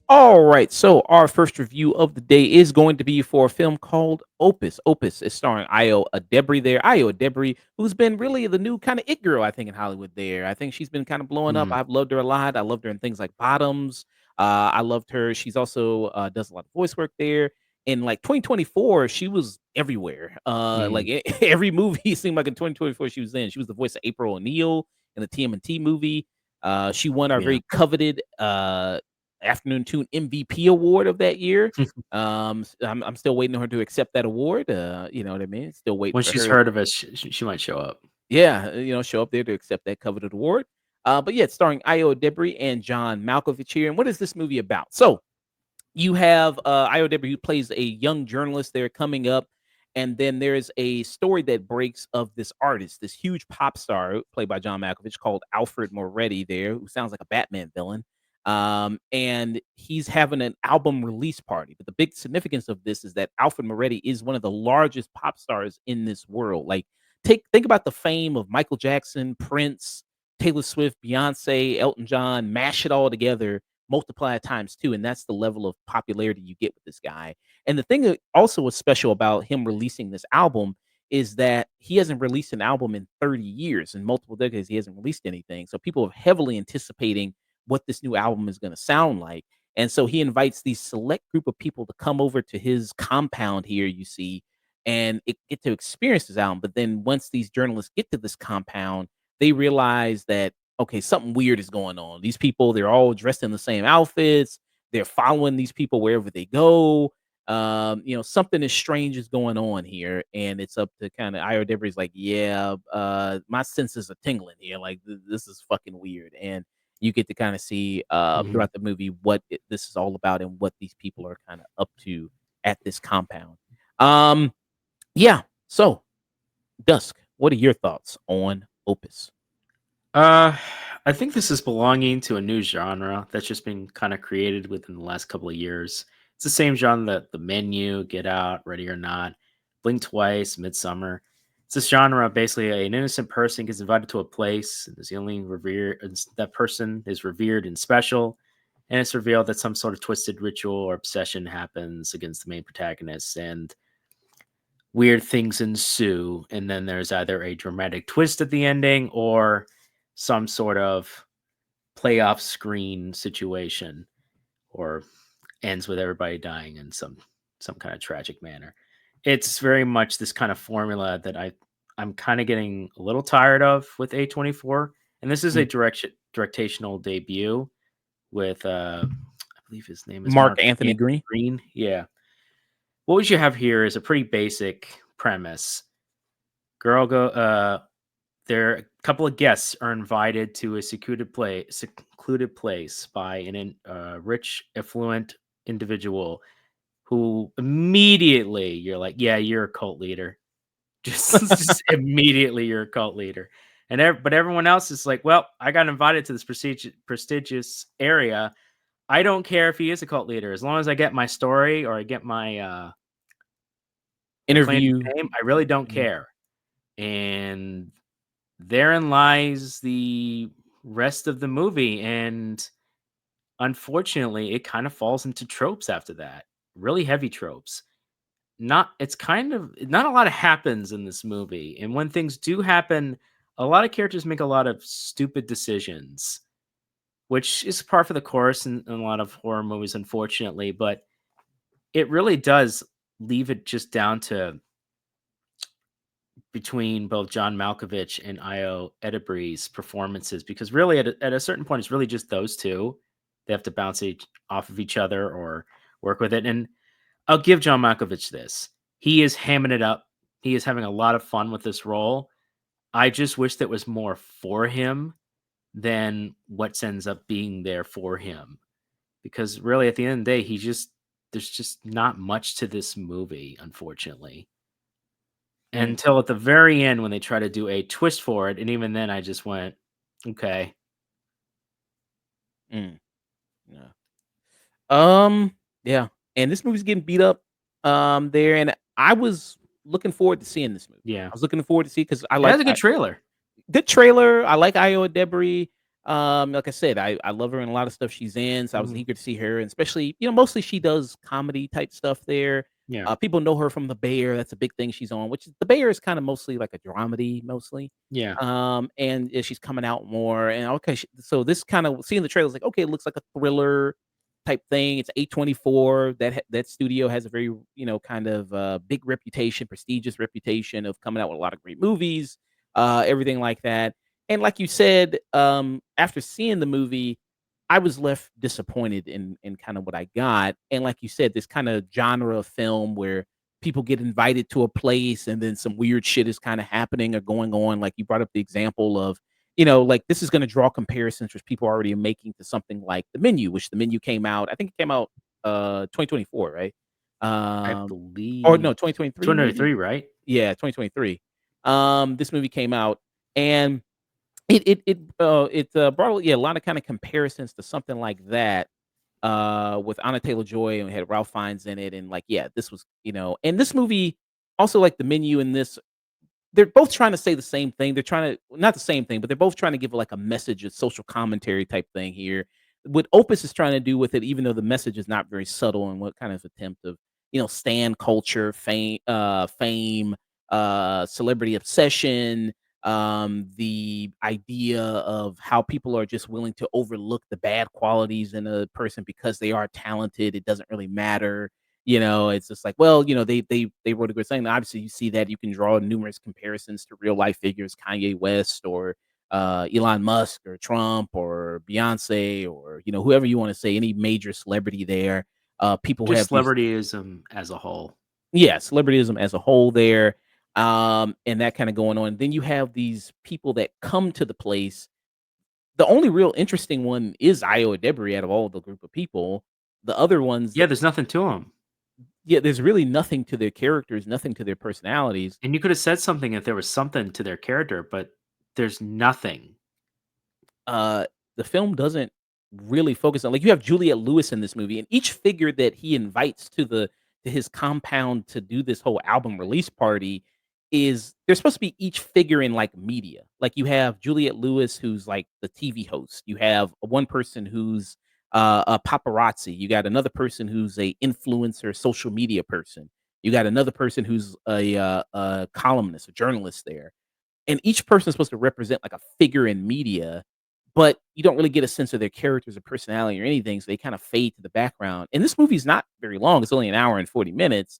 All right, so our first review of the day is going to be for a film called Opus. Opus is starring Io Adebri there. Io Adebri, who's been really the new kind of it girl, I think, in Hollywood there. I think she's been kind of blowing up. Mm, I've loved her a lot. I loved her in things like Bottoms. I loved her. She's also does a lot of voice work there. In like 2024, she was everywhere. mm, Every movie seemed like in 2024 she was in. She was the voice of April O'Neil in the TMNT movie. She won our yeah. very coveted Afternoon Tune MVP award of that year. I'm still waiting on her to accept that award. You know what I mean? Still waiting When for she's her. heard of us, she might show up. Yeah, show up there to accept that coveted award. But yeah, it's starring Io Debris and John Malkovich here. And what is this movie about? So you have Io Debris who plays a young journalist there coming up, and then there's a story that breaks of this artist, this huge pop star played by John Malkovich called Alfred Moretti there, who sounds like a Batman villain. And he's having an album release party. But the big significance of this is that Alfred Moretti is one of the largest pop stars in this world. Like, think about the fame of Michael Jackson, Prince, Taylor Swift, Beyonce, Elton John, mash it all together, multiply it times two, and that's the level of popularity you get with this guy. And the thing that also was special about him releasing this album is that he hasn't released an album in 30 years. In multiple decades, he hasn't released anything. So people are heavily anticipating what this new album is going to sound like. And so he invites these select group of people to come over to his compound here, you see, and get to experience this album. But then once these journalists get to this compound, they realize that okay, something weird is going on. These people, they're all dressed in the same outfits. They're following these people wherever they go. Something is strange is going on here, and it's up to kind of Io Debris like, yeah, my senses are tingling here. Like this is fucking weird, and you get to kind of see Mhm. throughout the movie what this is all about and what these people are kind of up to at this compound. Um, yeah. So, Dusk, what are your thoughts on Opus? Uh, I think this is belonging to a new genre that's just been kind of created within the last couple of years. It's the same genre that The Menu, Get Out, Ready or Not, Blink Twice, Midsummer. It's this genre of basically an innocent person gets invited to a place, and is the only revered that person is revered and special, and it's revealed that some sort of twisted ritual or obsession happens against the main protagonist, and weird things ensue. And then there's either a dramatic twist at the ending or some sort of playoff screen situation, or ends with everybody dying in some kind of tragic manner. It's very much this kind of formula that I'm kind of getting a little tired of with A24. And this is a directational debut with I believe his name is Mark Mark Anthony Anthony Green. Green. Yeah. What we should have here is a pretty basic premise. Girl go There, a couple of guests are invited to a secluded place by rich, affluent individual who immediately you're like, yeah, you're a cult leader. Just immediately, you're a cult leader. But everyone else is like, well, I got invited to this prestigious area. I don't care if he is a cult leader, as long as I get my story or I get my claim to Interview. fame. I really don't Mhm. care. And therein lies the rest of the movie, and unfortunately it kind of falls into tropes after that, really heavy tropes. Not It's kind of not a lot of happens in this movie, and when things do happen, a lot of characters make a lot of stupid decisions, which is par for the course in a lot of horror movies, unfortunately. But it really does leave it just down to between both John Malkovich and Io Edebiri's performances, because really at a certain point it's really just those two. They have to bounce off of each other or work with it. And I'll give John Malkovich this. He is hamming it up. He is having a lot of fun with this role. I just wish that was more for him than what ends up being there for him. Because really at the end of the day, there's just not much to this movie, unfortunately. Mm, Until at the very end when they try to do a twist for it, and even then I just went, "Okay." mm, yeah. Um, yeah, and this movie's getting beat up, there, and I was looking forward to seeing this movie. Yeah. I was looking forward to see because I It like has a good trailer. good trailer. I like Io Edebiri. Like I said, I love her in a lot of stuff she's in, so I was Mhm. eager to see her, and especially, mostly she does comedy type stuff there. Yeah. People know her from The Bear. That's a big thing she's on, which is The Bear is kind of mostly like a dramedy, mostly. Yeah. And she's coming out more. And okay, so this kind of seeing the trailers, like, okay, it looks like a thriller type thing. It's A24. That studio has a very, kind of big reputation, prestigious reputation of coming out with a lot of great movies, everything like that. And like you said, after seeing the movie, I was left disappointed in kind of what I got. And like you said, this kind of genre of film where people get invited to a place and then some weird shit is kind of happening or going on. Like you brought up the example of, like this is going to draw comparisons which people already are making to something like The Menu, which The Menu came out. I think it came out 2024, right? I Or no, believe 2023 maybe. 2023, right? Yeah, 2023. This movie came out and it brought, yeah, a lot of kind of comparisons to something like that, with Anna Taylor-Joy, and it had Ralph Fiennes in it, and, like, yeah, this was, and this movie also, like, The Menu and this, they're both trying to say the same thing. They're trying to, not the same thing, but they're both trying to give, like, a message, a social commentary type thing here. What Opus is trying to do with it, even though the message is not very subtle, and what kind of attempt of, stan culture, fame, celebrity obsession, the idea of how people are just willing to overlook the bad qualities in a person because they are talented. It doesn't really matter. It's just like, well, they wrote a good saying. Obviously, you see that you can draw numerous comparisons to real life figures, Kanye West or Elon Musk or Trump or Beyonce or whoever you want to say, any major celebrity there. People Just have these, celebrityism as a whole. yeah, celebrityism as a whole there, and that kind of going on. Then you have these people that come to the place. The only real interesting one is Io Debris out of all the group of people. The other ones, Yeah, there's nothing to him. yeah, there's really nothing to their characters, nothing to their personalities. And you could have said something if there was something to their character, but there's nothing. uh, the film doesn't really focus on, like, you have Juliette Lewis in this movie, and each figure that he invites to his compound to do this whole album release party is they're supposed to be each figure in like media. Like you have Juliette Lewis, who's like the TV host. You have one person who's a paparazzi. You got another person who's a influencer, social media person. You got another person who's a columnist, a journalist there, and each person is supposed to represent like a figure in media, but you don't really get a sense of their characters or personality or anything, so they kind of fade to the background. And this movie's not very long; it's only an hour and 40 minutes.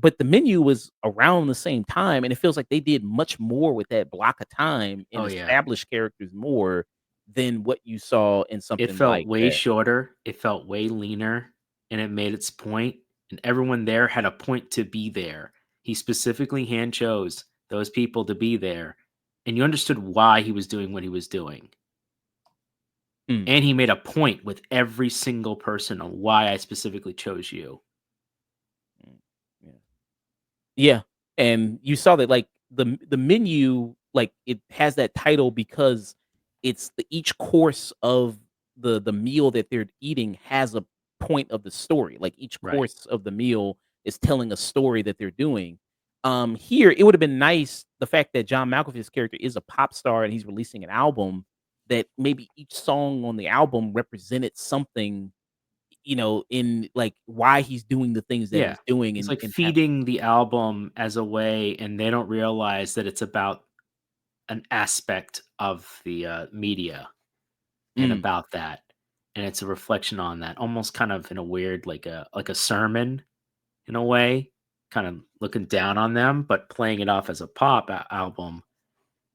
But The Menu was around the same time, and it feels like they did much more with that block of time and Oh, yeah. established characters more than what you saw in It something felt like way that. shorter, it felt way leaner, and it made its point, and everyone there had a point to be there. He specifically hand chose those people to be there, and you understood why he was doing what he was doing. Mm, And he made a point with every single person on why I specifically chose you. mm, yeah. Yeah, and you saw that, like, the menu, like, it has that title because it's each course of the meal that they're eating has a point of the story, like, each Right. course of the meal is telling a story that they're doing. Here, it would've been nice, the fact that John Malkovich's character is a pop star and he's releasing an album, that maybe each song on the album represented something, in, like, why he's doing the things that Yeah. he's doing It's and like have. feeding the album as a way, and they don't realize that it's about an aspect of the, media and Mm. about that, and it's a reflection on that, almost kind of in a weird like a sermon in a way, kind of looking down on them, but playing it off as a album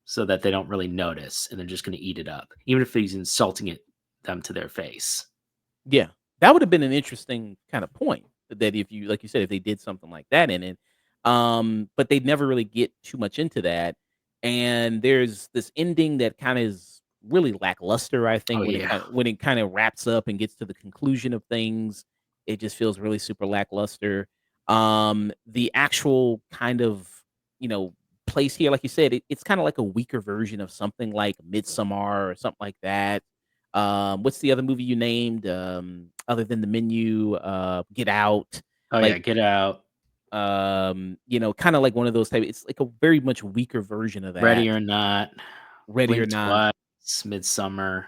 so that they don't really notice, and they're just gonna eat it up, even if he's insulting them to their face. Yeah, that would have been an interesting kind of point, that if you, like you said, if they did something like that in it, but they never really get too much into that, and there's this ending that kinda is really lackluster, I Oh, think, yeah. when it kinda wraps up and gets to the conclusion of things, it just feels really super lackluster. The actual kind of, you know, place here, like you said, it's kinda like a weaker version of something like Midsommar or something like that. What's the other movie you named, other than The Menu? Get Out, Oh yeah, like, Get Out, kinda like one of those type it's like a very much weaker version of Ready that. or Not, Ready or Blink Not. Twice, Midsummer.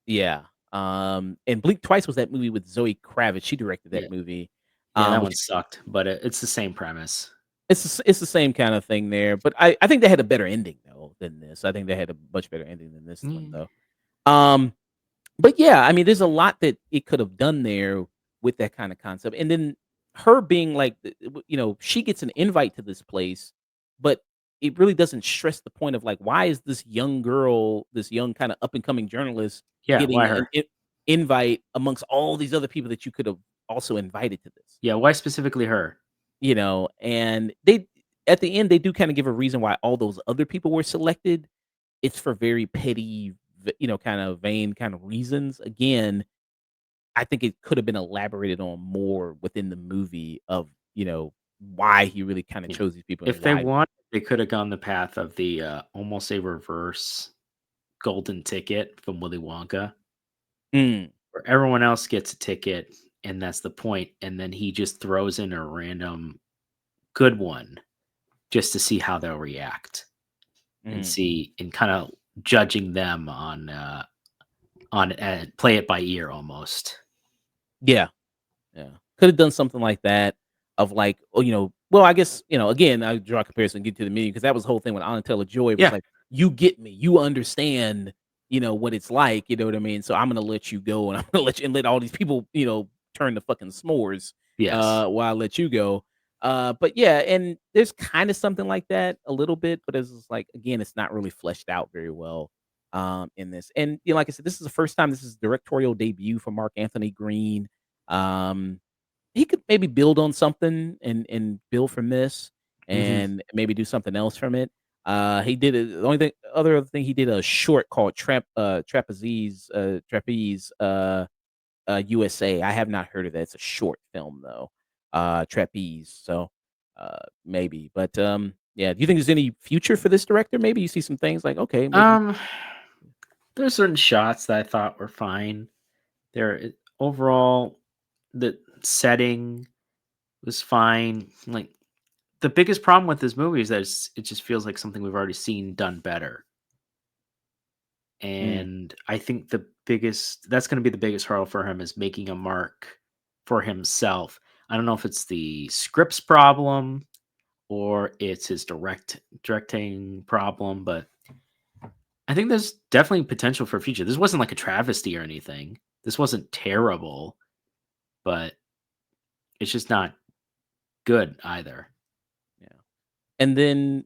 Yeah. And Blink Twice was that movie with Zoe Kravitz. She directed Yeah, that movie, yeah, that one which sucked, but it's the same premise. it's the same kinda thing there, but I think they had a better ending though than this. I think they had a much better ending than this one Mm. though. Um But yeah, I mean, there's a lot that it could have done there with that kind of concept. And then her being like, she gets an invite to this place, but it really doesn't stress the point of like, why is this young girl, this young kind of up and coming journalist Yeah, why getting an her? invite amongst all these other people that you could have also invited to this? Yeah, why specifically her? And at the end, they do kind of give a reason why all those other people were selected. It's for very petty, kind of vain kind of reasons. Again, I think it could have been elaborated on more within the movie of, why he really kinda Yeah. chose these people and If they why. wanted, they could have gone the path of the almost a reverse golden ticket from Willy Wonka, Mm, where everyone else gets a ticket, and that's the point, and then he just throws in a random good one just to see how they'll react and mhm. see and kind of judging them on play it by ear almost. Yeah. Yeah. Coulda done something like that of like, well, I guess, again, I draw a comparison, get to the meaning because that was the whole thing with Anna Taylor-Joy was Yeah. like, "You get me, you understand, what it's like," you know what I mean? So I'm gonna let you go, and I'm gonna let you and let all these people, turn to fucking s'mores, Yes. while I let you go. But yeah, and there's kinda something like that a little bit, but it's just like, again, it's not really fleshed out very well, in this. And, like I said, this is the first time this is directorial debut for Mark Anthony Green. Um, he could maybe build on something and build from this Hmm. and maybe do something else from it. He did the only thing other thing he did a short called USA. I have not heard of that. It's a short film though. Trapeze. So maybe. But yeah, do you think there's any future for this director? Maybe you see some things like, okay, maybe. Um, there's certain shots that I thought were fine. Overall, the setting was fine. Like the biggest problem with this movie is that it just feels like something we've already seen done better. Mm, And I think that's going to be the biggest hurdle for him is making a mark for himself. I don't know if it's the scripts problem or it's his directing problem, but I think there's definitely potential for future. This wasn't like a travesty or anything. This wasn't terrible, but it's just not good either. yeah. And then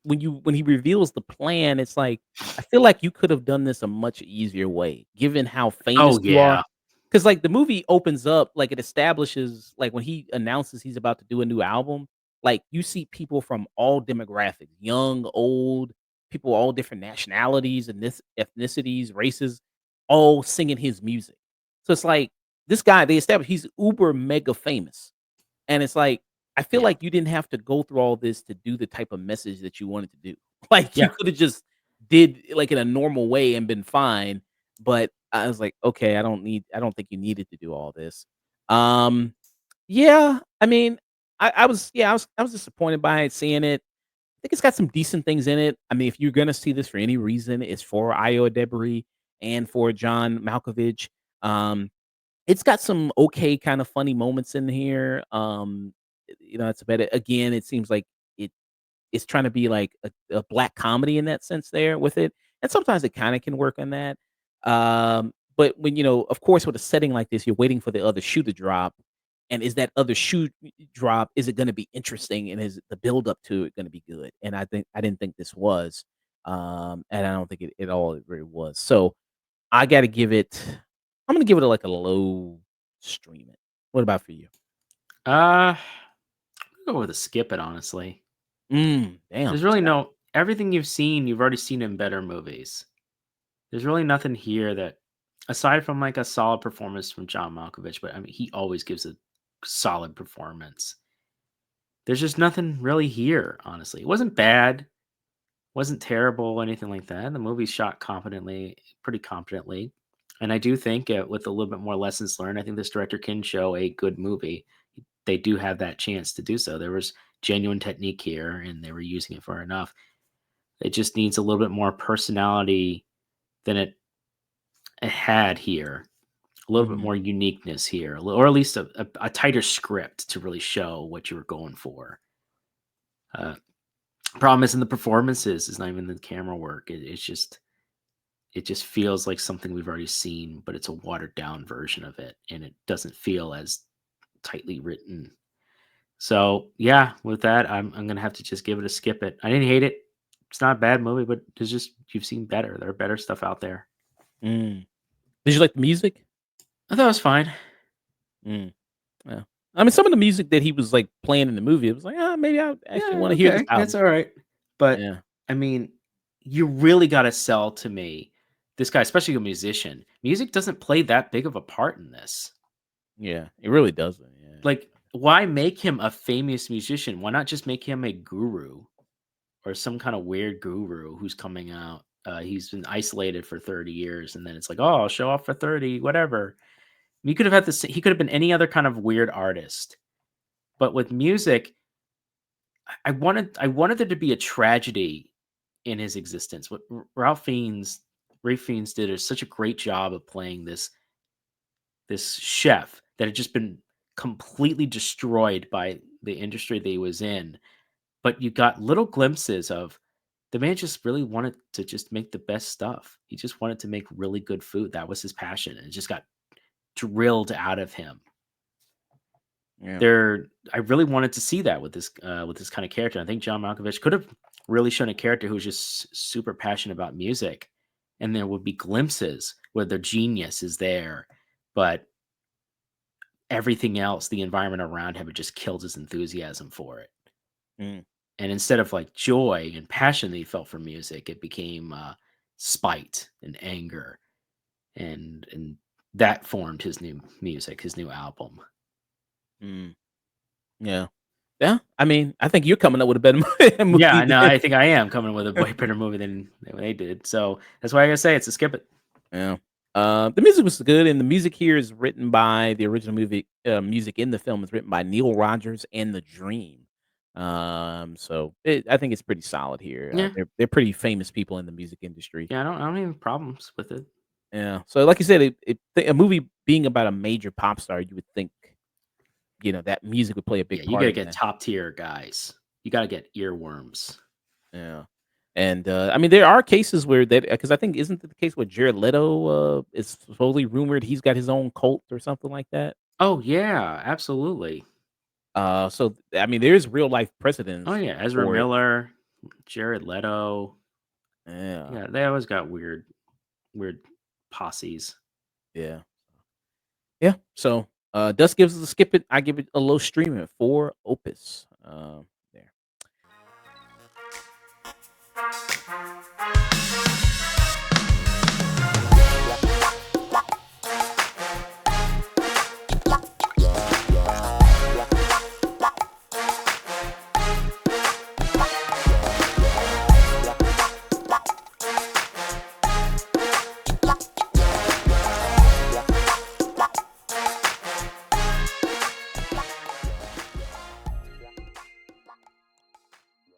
when he reveals the plan, it's like, I feel like you could have done this a much easier way, given how famous Oh you are. yeah. Because like, the movie opens up, like, it establishes like, when he announces he's about to do a new album, like, you see people from all demographics, young, old, people, all different nationalities and this ethnicities, races, all singing his music. So it's like, this guy, they established he's uber mega famous. And it's like, I feel Yeah. like you didn't have to go through all this to do the type of message that you wanted to do. Like, you Yeah. coulda just did, like, in a normal way and been fine, but I was like, "Okay, I don't think you needed to do all this." Um, yeah, I mean, I was disappointed by it, seeing it. I think it's got some decent things in it. I mean, if you're gonna see this for any reason, it's for Io Edebiri and for John Malkovich. Um it's got some okay kind of funny moments in here. It's about it again, it seems like it it's trying to be like a black comedy in that sense there with it, and sometimes it kinda can work on that. But when, of course, with a setting like this, you're waiting for the other shoe to drop, and is that other shoe drop, is it gonna be interesting, and is the build up to it gonna be good? And I didn't think this was, and I don't think it at all it really was. So I gotta give it I'm gonna give it like a low stream it. What about for you? Uh, I'll go with a skip it, honestly. Damn. There's really no everything you've already seen in better movies. There's really nothing here that aside from like a solid performance from John Malkovich, but I mean he always gives a solid performance. There's just nothing really here, honestly. It wasn't bad, wasn't terrible, anything like that. The movie's shot competently, pretty competently. And I do think, with a little bit more lessons learned, I think this director can show a good movie. They do have that chance to do so. There was genuine technique here, and they were using it for enough. It just needs a little bit more personality than it had here. A little bit Mhm. more uniqueness here, or at least a tighter script to really show what you were going for. Uh, Problem is in the performances. It's not even the camera work. It just feels like something we've already seen, but it's a watered down version of it, and it doesn't feel as tightly written. So yeah, with that, I'm gonna have to just give it a skip it. I didn't hate it. It's not a bad movie, but there's just you've seen better. There are better stuff out there. Mm. Did you like the music? I thought it was fine. Mm. Yeah. I mean, some of the music that he was, like, playing in the movie, it was like, "Ah, maybe I actually Yeah, wanna hear this okay, that's album." all right. But Yeah. I mean, you really got to sell to me this guy, especially a musician. Music doesn't play that big of a part in this. Yeah. It really doesn't, yeah. Like, why make him a famous musician? Why not just make him a guru or some kind of weird guru who's coming out? He's been isolated for 30 years, and then it's like, oh, I'll show off for 30, whatever. He could have had this. He could have been any other kind of weird artist, but with music, I wanted there to be a tragedy in his existence. What Ralph Fiennes did is such a great job of playing this chef that had just been completely destroyed by the industry that he was in. But you got little glimpses of the man just really wanted to just make the best stuff. He just wanted to make really good food. That was his passion, and it just got drilled out of him. Yeah. I really wanted to see that with this kind of character. I think John Malkovich could have really shown a character who's just super passionate about music, and there would be glimpses where the genius is there, but everything else, the environment around him, had just killed his enthusiasm for it. Mm. And instead of like joy and passion that he felt for music, it became spite and anger, and that formed his new music, his new album. Mm. Yeah. Yeah. I mean, I think you're coming up with a better Yeah, movie I know. than I think I am coming with a way better movie than they did. So that's why I gotta say it's a skip it. Yeah. The music was good, and the music here is written by the original movie. Music in the film is written by Neil Rogers and The Dream. I think it's pretty solid here. Yeah, They're pretty famous people in the music industry. yeah. I don't have any problems with it. Yeah. So, like you said, a movie being about a major pop star, you would think that music would play a Yeah, big you part gotta in get that. top tier guys. You gotta get earworms. Yeah. And I mean, there are cases where that because I think isn't it the case where Jared Leto is supposedly rumored he's got his own cult or something like that. Oh yeah, absolutely. I mean, there's real life Oh precedents yeah, Ezra for it. Miller, Jared Leto. Yeah, Yeah, they always got weird posses. yeah, yeah. So, Dust gives us a skip it. I give it a low stream at 4 Opus.